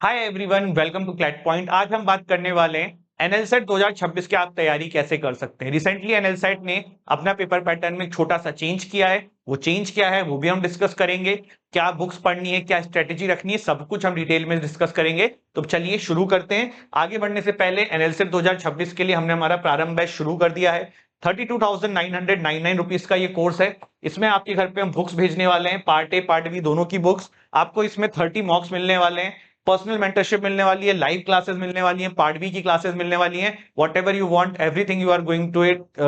Hi everyone, welcome to CLAT point. आज हम बात करने वाले हैं एनएलसेट 2026 की आप तैयारी कैसे कर सकते हैं। रिसेंटली एनएलसेट ने अपना पेपर पैटर्न में छोटा सा चेंज किया है। वो चेंज क्या है वो भी हम डिस्कस करेंगे। क्या बुक्स पढ़नी है, क्या स्ट्रेटेजी रखनी है, सब कुछ हम डिटेल में डिस्कस करेंगे। तो चलिए शुरू करते हैं। आगे बढ़ने से पहले एनएलसेट 2026 के लिए हमने हमारा प्रारंभ बैच शुरू कर दिया है। 32,999 रुपीज का ये कोर्स है। इसमें आपके घर पे हम बुक्स भेजने वाले हैं, पार्ट ए पार्ट बी दोनों की बुक्स। आपको इसमें 30 मॉक्स मिलने वाले हैं, पर्सनल मेंटरशिप मिलने वाली है, लाइव क्लासेस मिलने वाली हैं, पार्ट बी की क्लासेस मिलने वाली हैं। Whatever you want, everything you are going to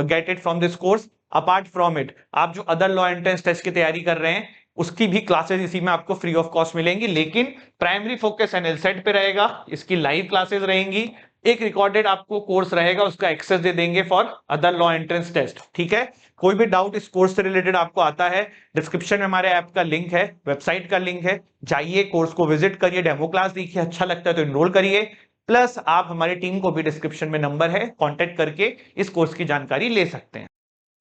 get it from this course. Apart from it, आप जो अदर लॉ एंट्रेंस टेस्ट की तैयारी कर रहे हैं उसकी भी क्लासेस इसी में आपको फ्री ऑफ कॉस्ट मिलेंगी, लेकिन प्राइमरी फोकस एनएलसेट पे रहेगा। इसकी लाइव क्लासेस रहेंगी, एक रिकॉर्डेड आपको कोर्स रहेगा, उसका एक्सेस दे देंगे for other law entrance test. ठीक है, कोई भी डाउट इस कोर्स से रिलेटेड आपको आता है, डिस्क्रिप्शन में हमारे ऐप का लिंक है, वेबसाइट का लिंक है, जाइए कोर्स को विजिट करिए, डेमो क्लास देखिए, अच्छा लगता है तो एनरोल करिए। प्लस आप हमारी टीम को भी, डिस्क्रिप्शन में नंबर है, कांटेक्ट करके इस कोर्स की जानकारी ले सकते हैं।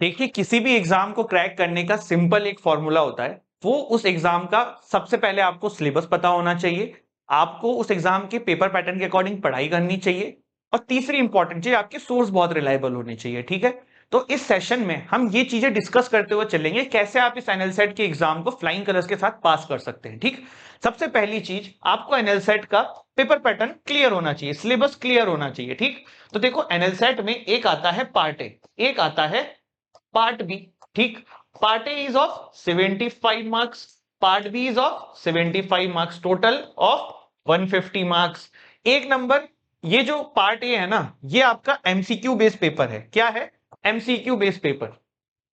देखिए, किसी भी एग्जाम को क्रैक करने का सिंपल एक फॉर्मूला होता है। वो उस एग्जाम का सबसे पहले आपको सिलेबस पता होना चाहिए, आपको उस एग्जाम के पेपर पैटर्न के अकॉर्डिंग पढ़ाई करनी चाहिए, और तीसरी इंपॉर्टेंट चीज, आपके सोर्स बहुत रिलायबल होने चाहिए। ठीक है, तो इस सेशन में हम ये चीजें डिस्कस करते हुए चलेंगे, कैसे आप इस एनएलसेट के एग्जाम को फ्लाइंग कलर्स के साथ पास कर सकते हैं। ठीक, सबसे पहली चीज, आपको एनएलसेट का पेपर पैटर्न क्लियर होना चाहिए, सिलेबस क्लियर होना चाहिए। ठीक, तो देखो एनएलसेट में एक आता है पार्ट ए, एक आता है पार्ट बी। ठीक, part A is of 75 marks, part B is of 75 marks, total of 150 marks. एक नंबर, ये जो पार्ट ए है ना, ये आपका एमसीक्यू बेस्ड पेपर है। क्या है? MCQ based paper.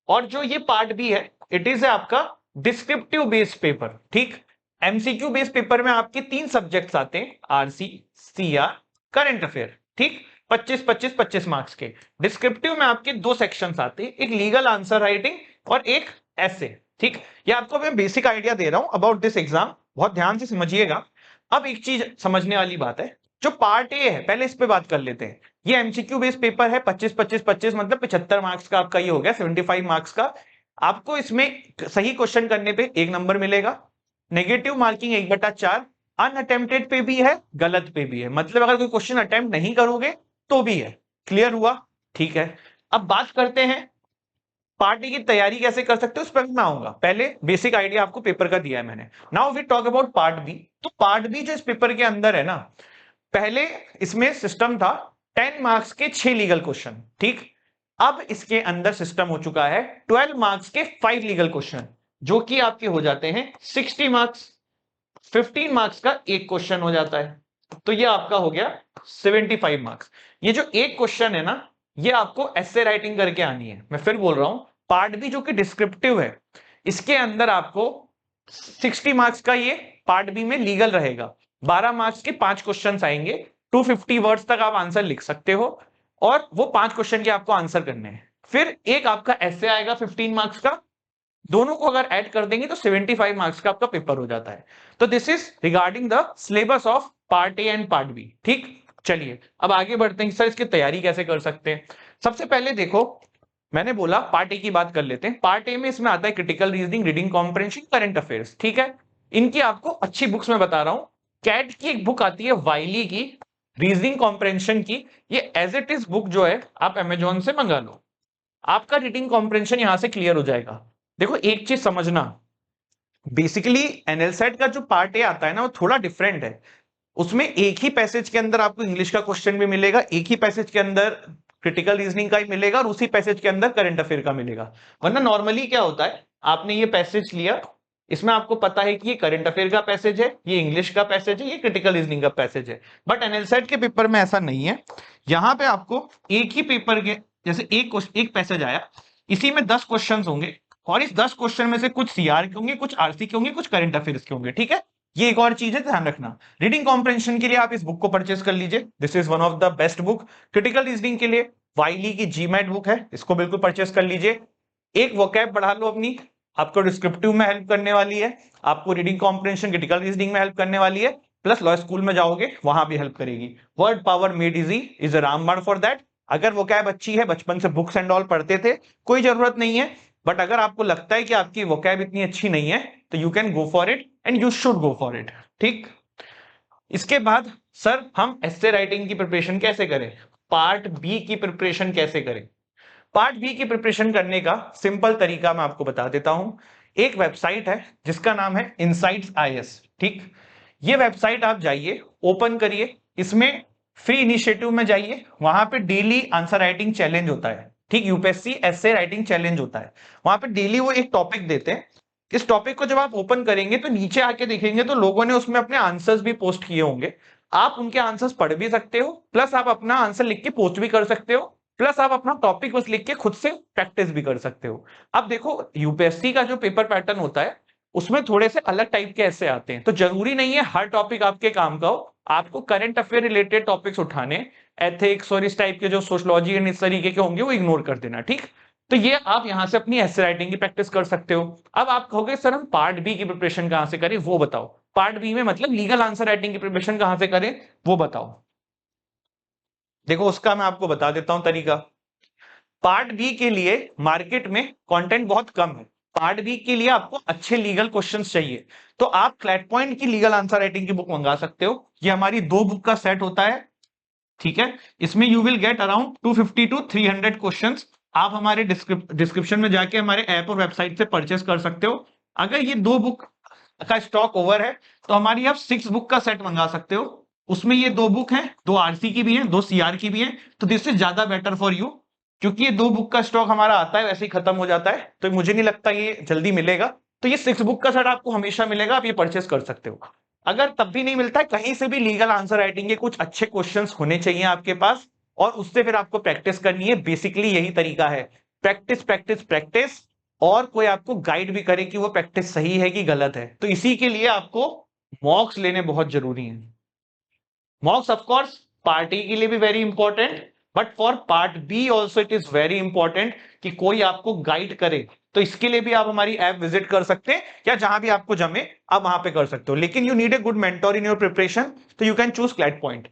और जो ये पार्ट बी है, इट इज आपका डिस्क्रिप्टिव बेस्ड पेपर। ठीक, एमसीक्यू बेस्ड पेपर में आपके 3 सब्जेक्ट्स आते हैं, आरसी, सीआर, करंट अफेयर। ठीक, 25 25 25 मार्क्स के। डिस्क्रिप्टिव में आपके 2 सेक्शंस आते हैं, एक लीगल आंसर राइटिंग और एक ऐसे। ठीक, ये आपको मैं बेसिक आइडिया दे रहा हूं अबाउट दिस एग्जाम, बहुत ध्यान से समझिएगा। अब एक चीज समझने वाली बात है, जो पार्ट ए है पहले इस पे बात कर लेते हैं। ये एमसीक्यू बेस्ड पेपर है, 25 25 25 मतलब 75 मार्क्स का आपका ये हो गया, 75 मार्क्स का। आपको इसमें सही क्वेश्चन करने पे 1 नंबर मिलेगा, नेगेटिव मार्किंग 1/4, अनअटेम्प्टेड पे भी है, गलत पे भी है, मतलब अगर कोई क्वेश्चन अटेम्प्ट नहीं करोगे तो भी है। क्लियर हुआ? ठीक है, अब बात करते हैं पार्टी की तैयारी कैसे कर सकते हो, उस पर मैं आऊंगा। पहले बेसिक आइडिया आपको पेपर का दिया है मैंने। Now we talk about part B. तो पार्ट बी जो इस पेपर के अंदर है ना, पहले इसमें सिस्टम था 10 मार्क्स के 6 लीगल क्वेश्चन। ठीक, अब इसके अंदर सिस्टम हो चुका है 12 मार्क्स के 5 लीगल क्वेश्चन, जो कि आपके हो जाते हैं 60 मार्क्स। 15 मार्क्स का एक क्वेश्चन हो जाता है, तो ये आपका हो गया 75 मार्क्स। ये जो एक क्वेश्चन है ना, ये आपको एसे राइटिंग करके आनी है। मैं फिर बोल रहा हूं, पार्ट बी जो कि डिस्क्रिप्टिव है, इसके अंदर आपको 60 मार्क्स का ये पार्ट बी में लीगल रहेगा। 12 मार्क्स के 5 क्वेश्चन आएंगे, 250 वर्ड्स तक आप आंसर लिख सकते हो, और वो 5 क्वेश्चन के आपको आंसर करने हैं। फिर एक आपका ऐसे आएगा 15 मार्क्स का, दोनों को अगर ऐड कर देंगे तो 75 मार्क्स का आपका पेपर हो जाता है। तो this is regarding the syllabus of part A and part B. ठीक, चलिए अब आगे बढ़ते हैं, सर इसकी तैयारी कैसे कर सकते हैं। सबसे पहले देखो, मैंने बोला पार्ट ए की बात कर लेते हैं। पार्ट ए में इसमें आता है critical reasoning, reading comprehension, current affairs. ठीक है, इनकी आपको अच्छी बुक्स में बता रहा हूं। कैट की एक बुक आती है वाइली की, रीजनिंग कॉम्प्रिहेंशन की, ये एज इट इज बुक जो है आप अमेजोन से मंगा लो, आपका रीडिंग कॉम्प्रिहेंशन यहां से क्लियर हो जाएगा। देखो एक चीज समझना, बेसिकली एनएलसेट का जो पार्ट ए आता है ना, वो थोड़ा डिफरेंट है। उसमें एक ही पैसेज के अंदर आपको इंग्लिश का क्वेश्चन भी मिलेगा, एक ही पैसेज के अंदर क्रिटिकल रीजनिंग का ही मिलेगा, और उसी पैसेज के अंदर करंट अफेयर का मिलेगा। वरना नॉर्मली क्या होता है, आपने ये पैसेज लिया, इसमें आपको पता है कि ये करंट अफेयर का पैसेज है, ये इंग्लिश का पैसेज है, ये क्रिटिकल रीजनिंग का पैसेज है। बट एनएलसेट के पेपर में ऐसा नहीं है। यहां पे आपको एक ही पेपर के, जैसे एक पैसेज आया, इसी में 10 क्वेश्चन होंगे, और इस 10 क्वेश्चन में से कुछ सीआर के होंगे, कुछ आरसी के होंगे, कुछ करंट अफेयर्स के होंगे। ठीक है, ये एक और चीज है, ध्यान रखना। रीडिंग कॉम्प्रिहेंशन के लिए आप इस बुक को परचेस कर लीजिए, this is one of the best book. Critical reasoning के लिए वाइली की जीमैट बुक है, इसको बिल्कुल परचेस कर लीजिए। एक वोकैब बढ़ा लो अपनी, आपको डिस्क्रिप्टिव में हेल्प करने वाली है, आपको रीडिंग कॉम्प्रिहेंशन क्रिटिकल रीजनिंग में हेल्प करने वाली है, प्लस लॉ स्कूल में जाओगे वहां भी हेल्प करेगी। Word power made easy is a रामबाण फॉर दैट। अगर वोकैब अच्छी है, बचपन से बुक्स एंड ऑल पढ़ते थे, कोई जरूरत नहीं है। बट अगर आपको लगता है कि आपकी वोकैब इतनी अच्छी नहीं है, तो you can go for it and you should go for it. ठीक, इसके बाद सर हम एस्से राइटिंग की प्रिपरेशन कैसे करें, पार्ट बी की प्रिपरेशन कैसे करें। पार्ट बी की प्रिपरेशन करने का सिंपल तरीका मैं आपको बता देता हूं। एक वेबसाइट है जिसका नाम है इनसाइट्स आईएएस, ठीक। ये वेबसाइट आप जाइए, ओपन करिए, इसमें फ्री इनिशिएटिव में जाइए, वहां पे डेली आंसर राइटिंग चैलेंज होता है, ठीक। यूपीएससी एस्से राइटिंग चैलेंज होता है, वहां पे डेली वो एक टॉपिक देते हैं। इस टॉपिक को जब आप ओपन करेंगे तो नीचे आके देखेंगे तो लोगों ने उसमें अपने आंसर्स भी पोस्ट किए होंगे। आप उनके आंसर्स पढ़ भी सकते हो, प्लस आप अपना आंसर लिख के पोस्ट भी कर सकते हो, प्लस आप अपना टॉपिक बस लिख के खुद से प्रैक्टिस भी कर सकते हो। अब देखो यूपीएससी का जो पेपर पैटर्न होता है उसमें थोड़े से अलग टाइप के ऐसे आते हैं, तो जरूरी नहीं है हर टॉपिक आपके काम का हो। आपको करंट अफेयर रिलेटेड टॉपिक्स उठाने, एथिक्स और इस टाइप के जो सोशलॉजी एंड इस तरीके के होंगे वो इग्नोर कर देना, ठीक। तो ये आप यहां से अपनी एस्से राइटिंग की प्रैक्टिस कर सकते हो। अब आप कहोगे सर हम पार्ट बी की प्रिपरेशन कहां से करें, वो बताओ। पार्ट बी में मतलब लीगल आंसर राइटिंग की प्रिपरेशन कहां से करें वो बताओ। देखो उसका मैं आपको बता देता हूं तरीका। पार्ट बी के लिए मार्केट में कंटेंट बहुत कम है। पार्ट बी के लिए आपको अच्छे लीगल क्वेश्चंस चाहिए, तो आप क्लैट पॉइंट की लीगल आंसर राइटिंग की बुक मंगा सकते हो। ये हमारी 2 बुक का सेट होता है, ठीक है। इसमें you will get around 250 to 300 questions. आप हमारे डिस्क्रिप्शन में जाके हमारे ऐप और वेबसाइट से परचेस कर सकते हो। अगर ये 2 बुक का स्टॉक ओवर है तो हमारी आप 6 बुक का सेट मंगा सकते हो। उसमें ये 2 बुक हैं, 2 आरसी की भी हैं, 2 सीआर की भी हैं, तो दिस इज ज्यादा बेटर फॉर यू। क्योंकि ये 2 बुक का स्टॉक हमारा आता है वैसे ही खत्म हो जाता है, तो मुझे नहीं लगता ये जल्दी मिलेगा। तो ये 6 बुक का सेट आपको हमेशा मिलेगा, आप ये परचेस कर सकते हो। अगर तब भी नहीं मिलता है, कहीं से भी लीगल आंसर राइटिंग के कुछ अच्छे क्वेश्चंस होने चाहिए आपके पास, और उससे फिर आपको प्रैक्टिस करनी है। बेसिकली यही तरीका है, प्रैक्टिस प्रैक्टिस प्रैक्टिस, और कोई आपको गाइड भी करे कि वो प्रैक्टिस सही है कि गलत है। तो इसी के लिए आपको मॉक्स लेने बहुत जरूरी है। मॉक्स ऑफ कोर्स पार्टी के लिए भी very important, but for part B also it is very important कि कोई आपको गाइड करे। तो इसके लिए भी आप हमारी ऐप विजिट कर सकते हैं, या जहां भी आपको जमे आप वहां पे कर सकते हो। लेकिन you need a good mentor in your preparation, तो you can choose CLAT point.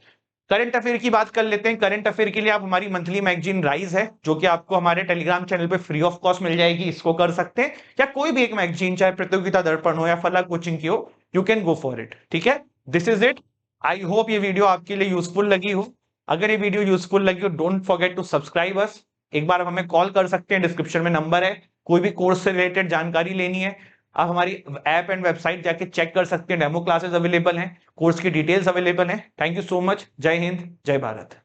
Current affair की बात कर लेते हैं। करंट अफेयर के लिए आप हमारी मंथली मैगजीन राइज है, जो कि आपको हमारे टेलीग्राम चैनल पे फ्री ऑफ कॉस्ट मिल जाएगी, इसको कर सकते हैं। या कोई भी एक मैगजीन, चाहे प्रतियोगिता दर्पण हो या फलक कोचिंग की हो, you can go for it, ठीक है। This is it. I hope ये वीडियो आपके लिए यूजफुल लगी हो। अगर ये वीडियो यूजफुल लगी हो, don't forget to subscribe us. एक बार हमें कॉल कर सकते हैं, डिस्क्रिप्शन में नंबर है। कोई भी कोर्स से रिलेटेड जानकारी लेनी है, आप हमारी ऐप एंड वेबसाइट जाके चेक कर सकते हैं, डेमो क्लासेस अवेलेबल हैं, कोर्स की डिटेल्स अवेलेबल हैं। Thank you so much. जय हिंद, जय भारत।